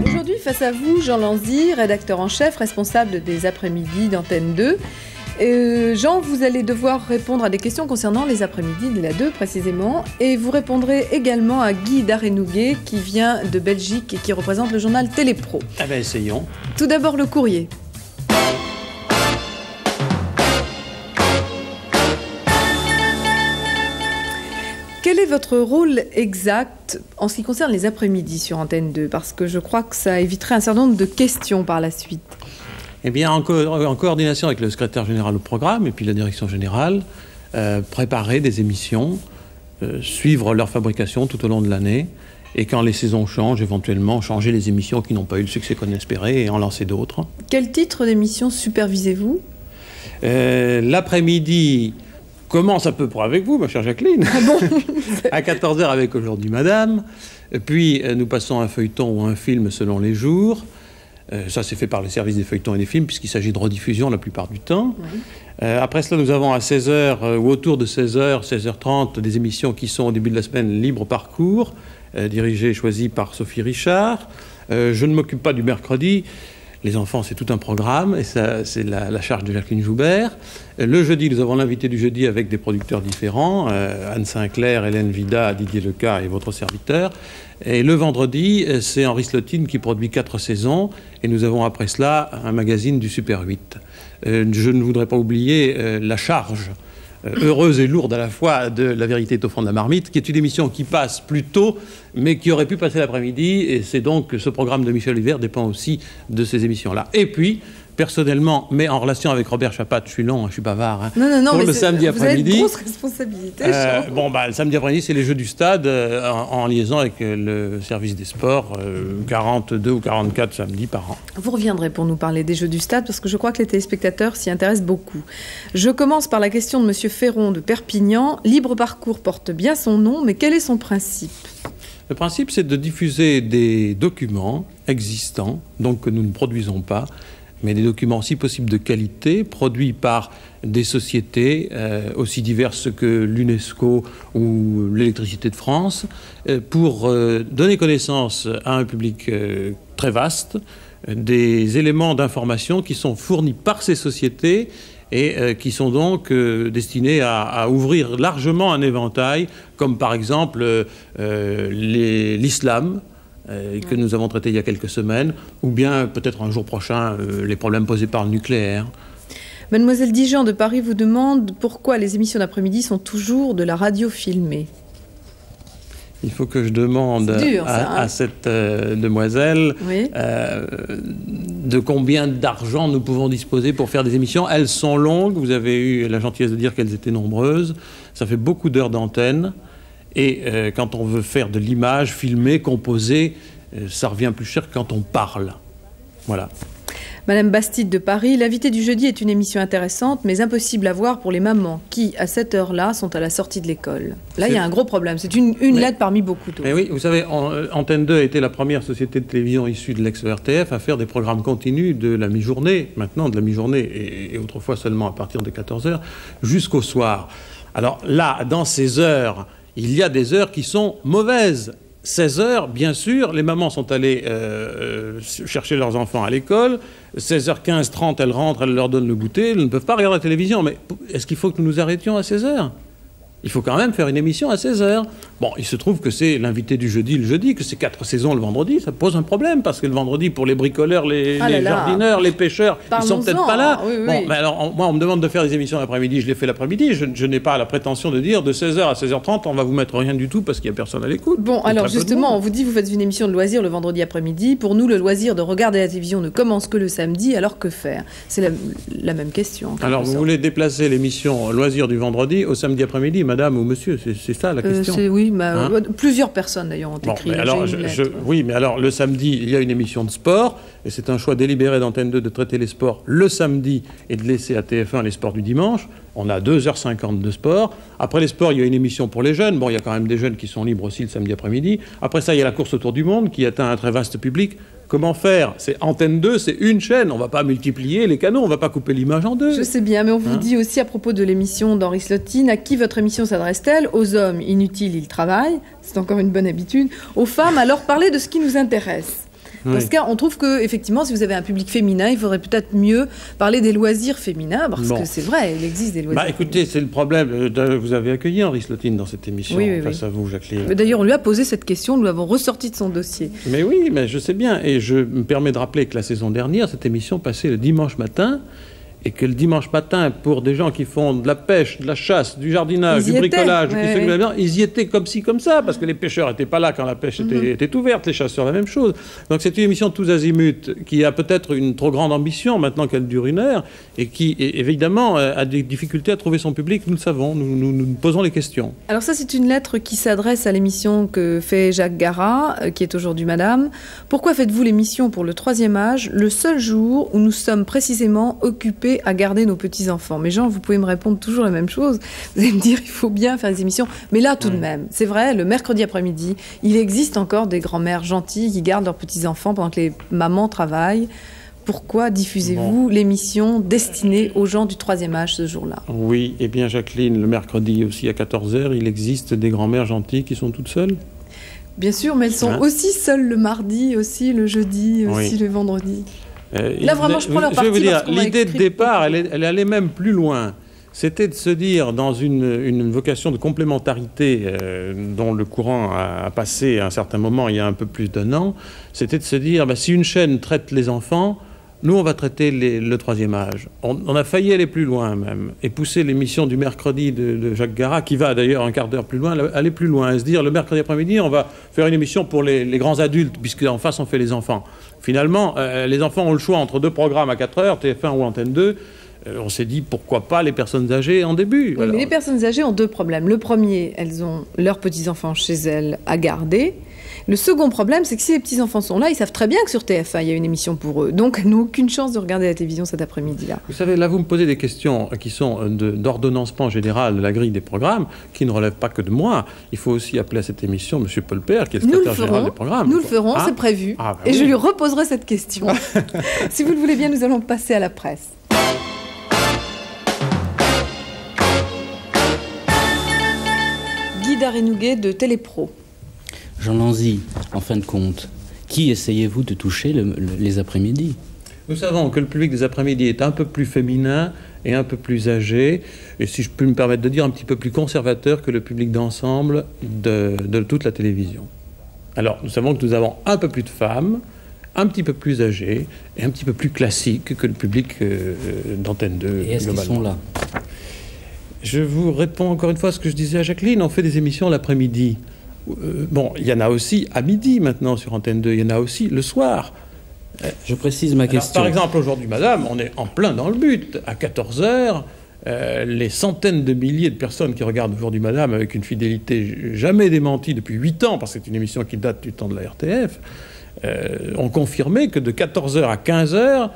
Aujourd'hui, face à vous, Jean Lanzy, rédacteur en chef, responsable des après-midi d'Antenne 2. Jean, vous allez devoir répondre à des questions concernant les après-midi de la 2 précisément, et vous répondrez également à Guy Darenouguet qui vient de Belgique et qui représente le journal Télépro. Ah ben essayons. Tout d'abord le courrier. Quel est votre rôle exact en ce qui concerne les après-midi sur Antenne 2 ? Parce que je crois que ça éviterait un certain nombre de questions par la suite. Eh bien, en coordination avec le secrétaire général au programme et puis la direction générale, préparer des émissions, suivre leur fabrication tout au long de l'année, et quand les saisons changent, éventuellement changer les émissions qui n'ont pas eu le succès qu'on espérait et en lancer d'autres. Quel titre d'émission supervisez-vous ? L'après-midi commence à peu près avec vous, ma chère Jacqueline. Ah bon ? À 14h avec Aujourd'hui Madame. Puis nous passons un feuilleton ou un film selon les jours. Ça, c'est fait par les services des feuilletons et des films, puisqu'il s'agit de rediffusion la plupart du temps. Oui. Après cela, nous avons à 16h ou autour de 16h, 16h30, des émissions qui sont au début de la semaine Libre Parcours, dirigées et choisies par Sophie Richard. Je ne m'occupe pas du mercredi. Les enfants, c'est tout un programme, et ça, c'est la charge de Jacqueline Joubert. Le jeudi, nous avons l'invité du jeudi avec des producteurs différents, Anne Sinclair, Hélène Vida, Didier Leca et votre serviteur. Et le vendredi, c'est Henri Slotine qui produit 4 saisons, et nous avons après cela un magazine du Super 8. Je ne voudrais pas oublier la charge heureuse et lourde à la fois de La vérité est au fond de la marmite, qui est une émission qui passe plus tôt, mais qui aurait pu passer l'après-midi, et c'est donc que ce programme de Michel Olivier dépend aussi de ces émissions-là. Et puis, personnellement, mais en relation avec Robert Chapat, je suis long, je suis bavard. Hein, non, pour mais le samedi après-midi. Vous avez une grosse responsabilité. Le samedi après-midi, c'est les Jeux du Stade, en liaison avec le service des sports, 42 ou 44 samedis par an. Vous reviendrez pour nous parler des Jeux du Stade, parce que je crois que les téléspectateurs s'y intéressent beaucoup. Je commence par la question de M. Ferron de Perpignan. Libre Parcours porte bien son nom, mais quel est son principe ? Le principe, c'est de diffuser des documents existants, donc que nous ne produisons pas, mais des documents, si possible, de qualité, produits par des sociétés aussi diverses que l'UNESCO ou l'Électricité de France, pour donner connaissance à un public très vaste des éléments d'information qui sont fournis par ces sociétés et qui sont donc destinés à ouvrir largement un éventail, comme par exemple l'islam, que nous avons traité il y a quelques semaines, ou bien peut-être un jour prochain les problèmes posés par le nucléaire. Mademoiselle Dijon de Paris vous demande pourquoi les émissions d'après-midi sont toujours de la radio filmée. Il faut que je demande à cette demoiselle de combien d'argent nous pouvons disposer pour faire des émissions. Elles sont longues, vous avez eu la gentillesse de dire qu'elles étaient nombreuses, ça fait beaucoup d'heures d'antenne. Et quand on veut faire de l'image, filmer, composer, ça revient plus cher que quand on parle. Voilà. Madame Bastide de Paris, l'invité du jeudi est une émission intéressante, mais impossible à voir pour les mamans qui, à cette heure-là, sont à la sortie de l'école. Là, il y a un gros problème. C'est une lettre parmi beaucoup d'autres. Mais oui, vous savez, Antenne 2 a été la première société de télévision issue de l'ex-RTF à faire des programmes continus de la mi-journée, maintenant de la mi-journée, et autrefois seulement à partir de 14h, jusqu'au soir. Alors là, dans ces heures, il y a des heures qui sont mauvaises. 16 heures, bien sûr, les mamans sont allées chercher leurs enfants à l'école. 16h15, 30, elles rentrent, elles leur donnent le goûter. Elles ne peuvent pas regarder la télévision. Mais est-ce qu'il faut que nous nous arrêtions à 16 heures ? Il faut quand même faire une émission à 16h. Bon, il se trouve que c'est l'invité du jeudi le jeudi, que c'est 4 saisons le vendredi. Ça pose un problème, parce que le vendredi, pour les bricoleurs, les jardineurs, les pêcheurs, ils sont peut-être pas là. Oui. Bon, mais alors, moi, on me demande de faire des émissions l'après-midi. Je les fais l'après-midi. Je n'ai pas la prétention de dire de 16h à 16h30, on va vous mettre rien du tout, parce qu'il n'y a personne à l'écoute. Bon, alors justement, on vous dit, vous faites une émission de loisirs le vendredi après-midi. Pour nous, le loisir de regarder la télévision ne commence que le samedi. Alors que faire ? C'est la même question. Alors, vous voulez déplacer l'émission loisirs du vendredi au samedi après-midi, madame ou monsieur ? C'est ça la question. Oui, plusieurs personnes d'ailleurs ont écrit. Oui, mais alors le samedi, il y a une émission de sport, et c'est un choix délibéré d'Antenne 2 de traiter les sports le samedi et de laisser à TF1 les sports du dimanche. On a 2h50 de sport. Après les sports, il y a une émission pour les jeunes. Bon, il y a quand même des jeunes qui sont libres aussi le samedi après-midi. Après ça, il y a la course autour du monde qui atteint un très vaste public. Comment faire? C'est Antenne 2, c'est une chaîne. On ne va pas multiplier les canaux, on ne va pas couper l'image en deux. Je sais bien, mais on vous dit aussi à propos de l'émission d'Henri Slotine, à qui votre émission s'adresse-t-elle? Aux hommes, inutiles, ils travaillent. C'est encore une bonne habitude. Aux femmes, alors parlez de ce qui nous intéresse. Parce qu'on trouve que, effectivement, si vous avez un public féminin, il faudrait peut-être mieux parler des loisirs féminins, parce que c'est vrai, il existe des loisirs. Écoutez, c'est le problème. Vous avez accueilli Henri Slotine dans cette émission, face à vous, Jacqueline. D'ailleurs, on lui a posé cette question, nous l'avons ressortie de son dossier. Mais oui, mais je sais bien. Et je me permets de rappeler que la saison dernière, cette émission passait le dimanche matin. Et que le dimanche matin, pour des gens qui font de la pêche, de la chasse, du jardinage, du bricolage, ils y étaient comme ci, comme ça, parce que les pêcheurs n'étaient pas là quand la pêche était ouverte, les chasseurs la même chose. Donc c'est une émission de tous azimuts qui a peut-être une trop grande ambition maintenant qu'elle dure 1 heure et qui, évidemment, a des difficultés à trouver son public. Nous le savons, nous posons les questions. Alors ça, c'est une lettre qui s'adresse à l'émission que fait Jacques Garat, qui est aujourd'hui Madame. Pourquoi faites-vous l'émission pour le 3e âge, le seul jour où nous sommes précisément occupés à garder nos petits-enfants? Mais Jean, vous pouvez me répondre toujours la même chose. Vous allez me dire, il faut bien faire des émissions. Mais là, tout de même, c'est vrai, le mercredi après-midi, il existe encore des grands-mères gentilles qui gardent leurs petits-enfants pendant que les mamans travaillent. Pourquoi diffusez-vous l'émission destinée aux gens du 3e âge ce jour-là? Oui, eh bien Jacqueline, le mercredi aussi à 14h, il existe des grands-mères gentilles qui sont toutes seules. Bien sûr, mais elles sont aussi seules le mardi, aussi le jeudi, aussi le vendredi. Là, vraiment, je prends leur parti. Je vais vous dire, l'idée de départ, elle allait même plus loin. C'était de se dire, dans une vocation de complémentarité dont le courant a passé à un certain moment, il y a un peu plus d'1 an, c'était de se dire, si une chaîne traite les enfants, nous, on va traiter le 3e âge. On a failli aller plus loin, même, et pousser l'émission du mercredi de Jacques Garat, qui va d'ailleurs un quart d'heure plus loin, aller plus loin, et se dire, le mercredi après-midi, on va faire une émission pour les grands adultes, puisqu'en face, on fait les enfants. Finalement, les enfants ont le choix entre 2 programmes à 4 heures, TF1 ou Antenne 2. On s'est dit, pourquoi pas les personnes âgées en début? Oui, mais les personnes âgées ont 2 problèmes. Le premier, elles ont leurs petits-enfants chez elles à garder. Le second problème, c'est que si les petits-enfants sont là, ils savent très bien que sur TF1, il y a une émission pour eux. Donc, elles n'ont aucune chance de regarder la télévision cet après-midi-là. Vous savez, là, vous me posez des questions qui sont d'ordonnancement général de la grille des programmes, qui ne relèvent pas que de moi. Il faut aussi appeler à cette émission M. Paul Père, qui est le secrétaire général des programmes. Nous le ferons, c'est prévu. Et je lui reposerai cette question. Si vous le voulez bien, nous allons passer à la presse. Guy Darinouguet de Télépro. Jean Lanzy, en fin de compte, qui essayez-vous de toucher les après-midi? Nous savons que le public des après-midi est un peu plus féminin et un peu plus âgé, et si je peux me permettre de dire, un petit peu plus conservateur que le public d'ensemble de toute la télévision. Alors, nous savons que nous avons un peu plus de femmes, un petit peu plus âgées et un petit peu plus classiques que le public d'Antenne 2. Et est-ce qu'ils sont là? Je vous réponds encore une fois à ce que je disais à Jacqueline, on fait des émissions l'après-midi. Il y en a aussi à midi maintenant sur Antenne 2, il y en a aussi le soir. Je précise ma question. Par exemple, aujourd'hui, madame, on est en plein dans le but. À 14h, les centaines de milliers de personnes qui regardent aujourd'hui madame avec une fidélité jamais démentie depuis 8 ans, parce que c'est une émission qui date du temps de la RTF, ont confirmé que de 14h à 15h,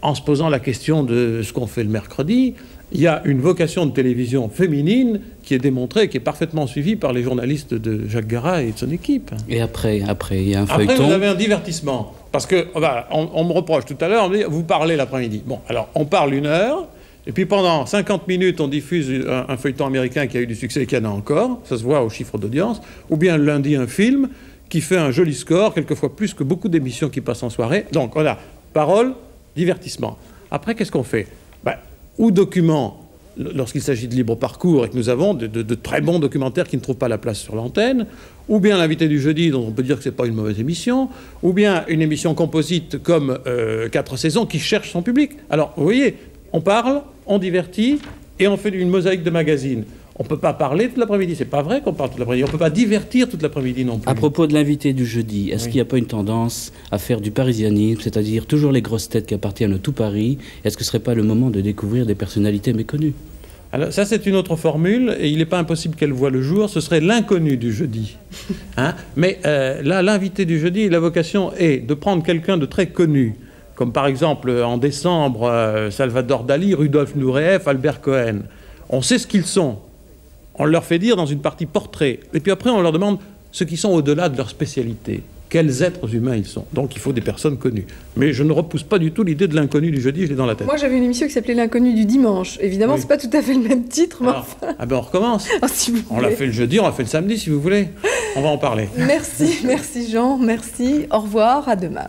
en se posant la question de ce qu'on fait le mercredi, il y a une vocation de télévision féminine qui est démontrée, qui est parfaitement suivie par les journalistes de Jacques Garat et de son équipe. Et après, il y a un feuilleton. Après, vous avez un divertissement. Parce que, on me reproche tout à l'heure, on me dit, vous parlez l'après-midi. Bon, alors, on parle 1 heure, et puis pendant 50 minutes, on diffuse un feuilleton américain qui a eu du succès et qui en a encore, ça se voit aux chiffres d'audience, ou bien le lundi, un film qui fait un joli score, quelquefois plus que beaucoup d'émissions qui passent en soirée. Donc, on a parole, divertissement. Après, qu'est-ce qu'on fait? Ou documents, lorsqu'il s'agit de libre parcours, et que nous avons de très bons documentaires qui ne trouvent pas la place sur l'antenne, ou bien l'invité du jeudi, dont on peut dire que ce n'est pas une mauvaise émission, ou bien une émission composite comme 4 saisons qui cherche son public. Alors, vous voyez, on parle, on divertit, et on fait une mosaïque de magazines. On ne peut pas parler toute l'après-midi. C'est pas vrai qu'on parle toute l'après-midi. On ne peut pas divertir toute l'après-midi non plus. À propos de l'invité du jeudi, est-ce qu'il n'y a pas une tendance à faire du parisianisme, c'est-à-dire toujours les grosses têtes qui appartiennent à tout Paris? Est-ce que ce ne serait pas le moment de découvrir des personnalités méconnues? Alors ça, c'est une autre formule, et il n'est pas impossible qu'elle voie le jour. Ce serait l'inconnu du jeudi. Mais là, l'invité du jeudi, la vocation est de prendre quelqu'un de très connu, comme par exemple en décembre, Salvador Dali, Rudolf Nureyev, Albert Cohen. On sait ce qu'ils sont. On leur fait dire dans une partie portrait. Et puis après, on leur demande ce qui sont au-delà de leur spécialité. Quels êtres humains ils sont. Donc il faut des personnes connues. Mais je ne repousse pas du tout l'idée de l'inconnu du jeudi, je l'ai dans la tête. Moi j'avais une émission qui s'appelait L'inconnu du dimanche. Évidemment, c'est pas tout à fait le même titre, mais enfin... Ah ben on recommence. Si vous on l'a fait le jeudi, on l'a fait le samedi si vous voulez. On va en parler. Merci Jean, merci. Au revoir, à demain.